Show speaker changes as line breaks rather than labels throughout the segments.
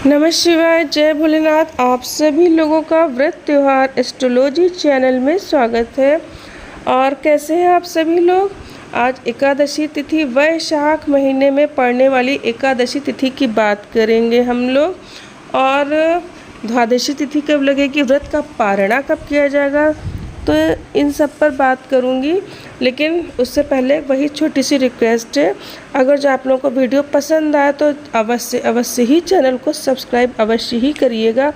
नमः शिवाय, जय भोलेनाथ। आप सभी लोगों का व्रत त्योहार एस्ट्रोलॉजी चैनल में स्वागत है। और कैसे हैं आप सभी लोग। आज एकादशी तिथि वैशाख महीने में पड़ने वाली एकादशी तिथि की बात करेंगे हम लोग। और द्वादशी तिथि कब लगेगी, व्रत का पारणा कब किया जाएगा, तो इन सब पर बात करूंगी। लेकिन उससे पहले वही छोटी सी रिक्वेस्ट है, अगर जो आप लोगों को वीडियो पसंद आए तो अवश्य ही चैनल को सब्सक्राइब अवश्य ही करिएगा।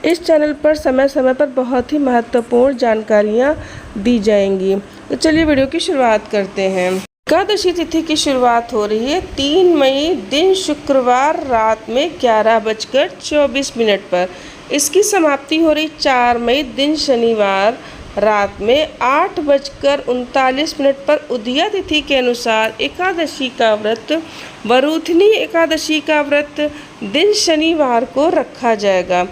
इस चैनल पर समय समय पर बहुत ही महत्वपूर्ण जानकारियाँ दी जाएंगी। तो चलिए वीडियो की शुरुआत करते हैं। एकादशी तिथि की शुरुआत हो रही है 3 मई दिन शुक्रवार रात में 11:24 पर। इसकी समाप्ति हो रही 4 मई दिन शनिवार रात में 8:39 पर। उदया तिथि के अनुसार एकादशी का व्रत, वरूथनी एकादशी का व्रत दिन शनिवार को रखा जाएगा।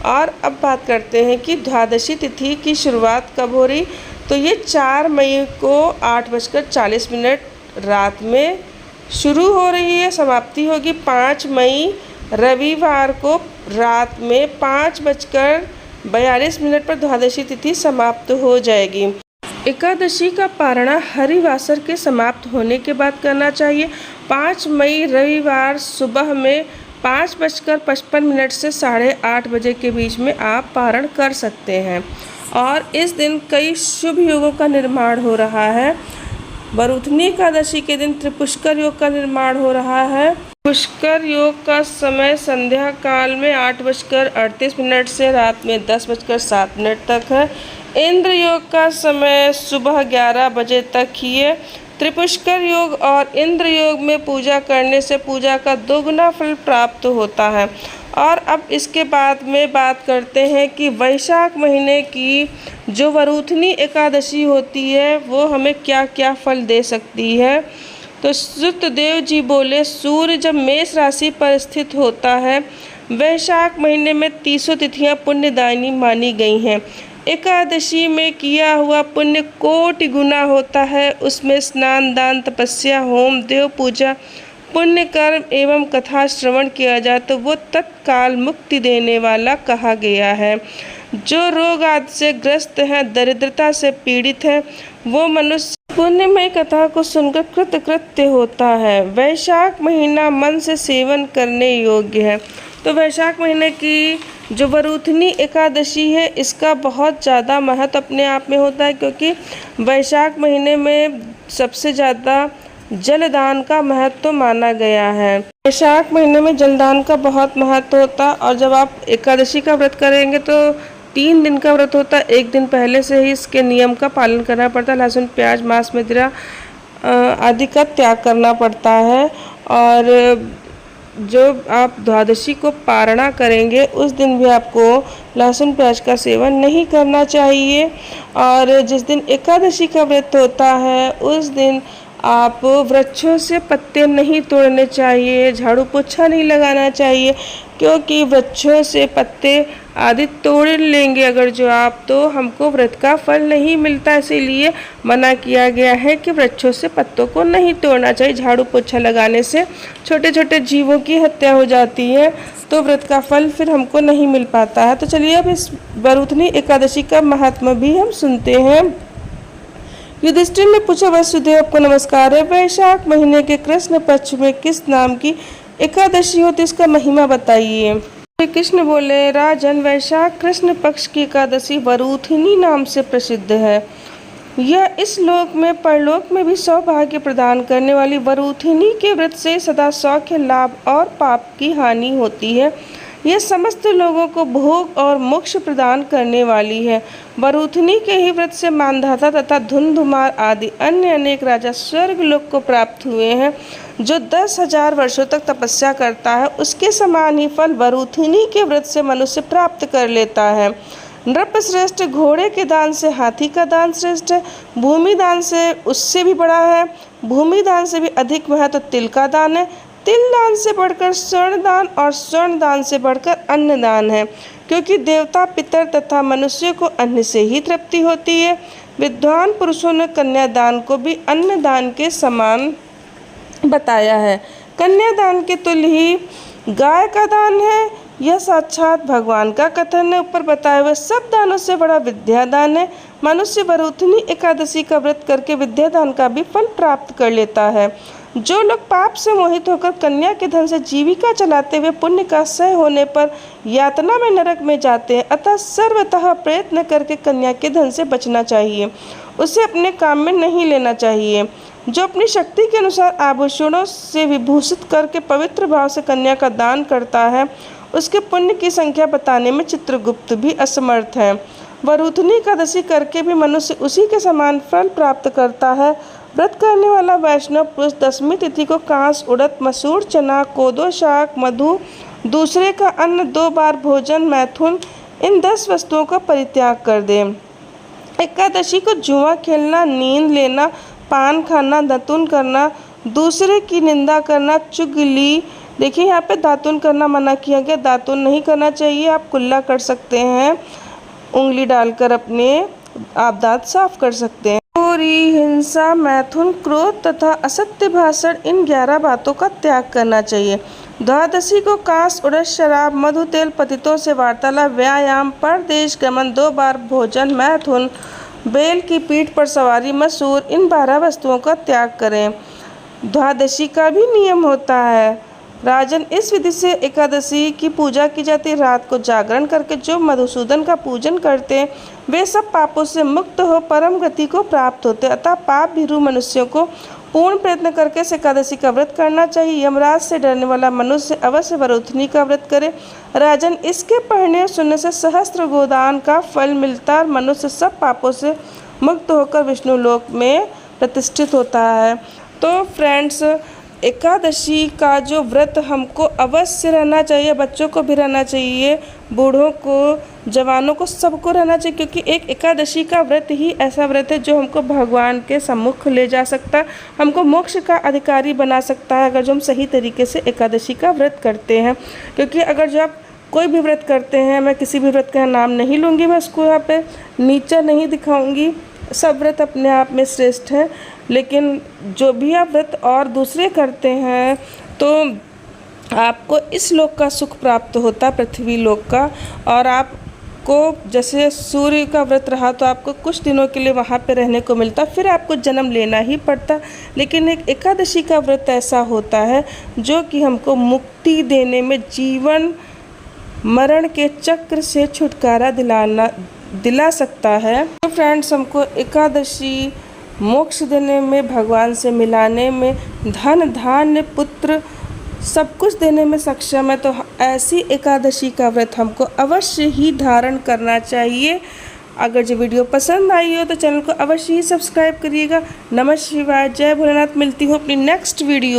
और अब बात करते हैं कि द्वादशी तिथि की शुरुआत कब हो रही, तो ये 4 मई को 8:40 रात में शुरू हो रही है। समाप्ति होगी 5 मई रविवार को रात में 5:42 पर द्वादशी तिथि समाप्त हो जाएगी। एकादशी का पारणा हरिवासर के समाप्त होने के बाद करना चाहिए। 5 मई रविवार सुबह में 5:55 से 8:30 बजे के बीच में आप पारण कर सकते हैं। और इस दिन कई शुभ योगों का निर्माण हो रहा है। वरूथनी एकादशी के दिन त्रिपुष्कर योग का निर्माण हो रहा है। पुष्कर योग का समय संध्या काल में 8:38 से रात में 10:07 तक है। इंद्र योग का समय सुबह 11 बजे तक ही है। त्रिपुष्कर योग और इंद्र योग में पूजा करने से पूजा का दोगुना फल प्राप्त होता है। और अब इसके बाद में बात करते हैं कि वैशाख महीने की जो वरूथनी एकादशी होती है वो हमें क्या क्या फल दे सकती है। तो सुतदेव जी बोले, सूर्य जब मेष राशि पर स्थित होता है, वैशाख महीने में 30 तिथियां पुण्यदायिनी मानी गई हैं। एकादशी में किया हुआ पुण्य कोटि गुना होता है। उसमें स्नान, दान, तपस्या, होम, देव पूजा, पुण्य कर्म एवं कथा श्रवण किया जाए तो वो तत्काल मुक्ति देने वाला कहा गया है। जो रोग आदि से ग्रस्त है, दरिद्रता से पीड़ित है, वो मनुष्य पुण्यमय कथा को सुनकर कृतकृत्य होता है। वैशाख महीना मन से सेवन करने योग्य है। तो वैशाख महीने की जो वरूथनी एकादशी है, इसका बहुत ज़्यादा महत्व अपने आप में होता है, क्योंकि वैशाख महीने में सबसे ज़्यादा जलदान का महत्व माना गया है। वैशाख महीने में जलदान का बहुत महत्व होता है। और जब आप एकादशी का व्रत करेंगे तो 3 दिन का व्रत होता है। 1 दिन पहले से ही इसके नियम का पालन करना पड़ता है। लहसुन, प्याज, मांस, मदिरा आदि का त्याग करना पड़ता है। और जो आप द्वादशी को पारणा करेंगे उस दिन भी आपको लहसुन प्याज का सेवन नहीं करना चाहिए। और जिस दिन एकादशी का व्रत होता है उस दिन आप वृक्षों से पत्ते नहीं तोड़ने चाहिए, झाड़ू पोछा नहीं लगाना चाहिए, क्योंकि वृक्षों से पत्ते आदि तोड़ लेंगे अगर जो आप, तो हमको व्रत का फल नहीं मिलता। इसीलिए मना किया गया है कि वृक्षों से पत्तों को नहीं तोड़ना चाहिए। झाड़ू पोछा लगाने से छोटे छोटे जीवों की हत्या हो जाती है, तो व्रत का फल फिर हमको नहीं मिल पाता है। तो चलिए अब इस वरूथनी एकादशी का महात्मा भी हम सुनते हैं। युधिष्ठिर ने पूछा, वसुदेव आपको नमस्कार है। वैशाख महीने के कृष्ण पक्ष में किस नाम की एकादशी होती है, इसका महिमा बताइए। कृष्ण बोले, राजन, वैशाख कृष्ण पक्ष की एकादशी वरूथनी नाम से प्रसिद्ध है। यह इस लोक में परलोक में भी सौभाग्य प्रदान करने वाली वरूथनी के व्रत से सदा सौख्य, लाभ और पाप की हानि होती है। यह समस्त लोगों को भोग और मोक्ष प्रदान करने वाली है। वरूथनी के ही व्रत से मानधाता तथा धुंधुमार आदि अन्य अनेक राजा स्वर्ग लोक को प्राप्त हुए हैं। जो 10,000 वर्षों तक तपस्या करता है, उसके समान ही फल वरूथनी के व्रत से मनुष्य प्राप्त कर लेता है। नृप श्रेष्ठ, घोड़े के दान से हाथी का दान श्रेष्ठ है। भूमि दान से उससे भी बड़ा है। भूमि दान से भी अधिक महत्व तिल का दान है। तिल दान से बढ़कर स्वर्ण दान और स्वर्ण दान से बढ़कर अन्न दान है, क्योंकि देवता, पितर तथा मनुष्य को अन्न से ही तृप्ति होती है। विद्वान पुरुषों ने कन्यादान को भी अन्न दान के समान बताया है। कन्यादान के तुल्य ही गाय का दान है। यह साक्षात भगवान का कथन है। ऊपर बताए हुए सब दानों से बड़ा विद्यादान है। मनुष्य वरुथनी एकादशी का व्रत करके विद्यादान का भी फल प्राप्त कर लेता है। जो लोग पाप से मोहित होकर कन्या के धन से जीविका चलाते हुए पुण्य का क्षय होने पर यातना में नरक में जाते हैं, अतः सर्वतः प्रयत्न करके कन्या के धन से बचना चाहिए, उसे अपने काम में नहीं लेना चाहिए। जो अपनी शक्ति के अनुसार आभूषणों से विभूषित करके पवित्र भाव से कन्या का दान करता है, उसके पुण्य की संख्या बताने में चित्रगुप्त भी असमर्थ है। वरुथनी एकादशी करके भी मनुष्य उसी के समान फल प्राप्त करता है। व्रत करने वाला वैष्णव पुरुष दशमी तिथि को कांस, उड़द, मसूर, चना, कोदो, शाक, मधु, दूसरे का अन्न, 2 बार भोजन, मैथुन, इन 10 वस्तुओं का परित्याग कर दे। एकादशी को जुआ खेलना, नींद लेना, पान खाना, दातुन करना, दूसरे की निंदा करना, चुगली, देखिए यहाँ पे दातुन करना मना किया गया, दातुन नहीं करना चाहिए। आप कुल्ला कर सकते हैं, उंगली डालकर अपने आप दांत साफ कर सकते हैं। चोरी, हिंसा, मैथुन, क्रोध तथा असत्य भाषण, इन 11 बातों का त्याग करना चाहिए। द्वादशी को कांस, उड़द, शराब, मधु, तेल, पतितों से वार्तालाप, व्यायाम, परदेश गमन, 2 बार भोजन, मैथुन, बैल की पीठ पर सवारी, मसूर, इन 12 वस्तुओं का त्याग करें। द्वादशी का भी नियम होता है राजन, इस विधि से एकादशी की पूजा की जाती है। रात को जागरण करके जो मधुसूदन का पूजन करते हैं वे सब पापों से मुक्त हो परम गति को प्राप्त होते हैं। अतः पाप भीरु मनुष्यों को पूर्ण प्रयत्न करके इस एकादशी का व्रत करना चाहिए। यमराज से डरने वाला मनुष्य अवश्य वरुथनी का व्रत करे। राजन, इसके पढ़ने और सुनने से सहस्त्र गोदान का फल मिलता है। मनुष्य सब पापों से मुक्त होकर विष्णु लोक में प्रतिष्ठित होता है। तो फ्रेंड्स, एकादशी का जो व्रत हमको अवश्य रहना चाहिए, बच्चों को भी रहना चाहिए, बूढ़ों को, जवानों को, सबको रहना चाहिए, क्योंकि एक एकादशी का व्रत ही ऐसा व्रत है जो हमको भगवान के सम्मुख ले जा सकता है, हमको मोक्ष का अधिकारी बना सकता है अगर जो हम सही तरीके से एकादशी का व्रत करते हैं। क्योंकि अगर जो आप कोई भी व्रत करते हैं, मैं किसी भी व्रत का नाम नहीं लूँगी, मैं उसको यहाँ पे नीचा नहीं दिखाऊँगी, सब व्रत अपने आप में श्रेष्ठ हैं, लेकिन जो भी आप व्रत और दूसरे करते हैं तो आपको इस लोक का सुख प्राप्त होता है, पृथ्वी लोक का। और आपको जैसे सूर्य का व्रत रहा तो आपको कुछ दिनों के लिए वहाँ पे रहने को मिलता, फिर आपको जन्म लेना ही पड़ता। लेकिन एक एकादशी का व्रत ऐसा होता है जो कि हमको मुक्ति देने में, जीवन मरण के चक्र से छुटकारा दिला सकता है। तो फ्रेंड्स, हमको एकादशी मोक्ष देने में, भगवान से मिलाने में, धन धान्य पुत्र सब कुछ देने में सक्षम है। तो ऐसी एकादशी का व्रत हमको अवश्य ही धारण करना चाहिए। अगर जो वीडियो पसंद आई हो तो चैनल को अवश्य ही सब्सक्राइब करिएगा। नमः शिवाय, जय भोलेनाथ। मिलती हूँ अपनी नेक्स्ट वीडियो।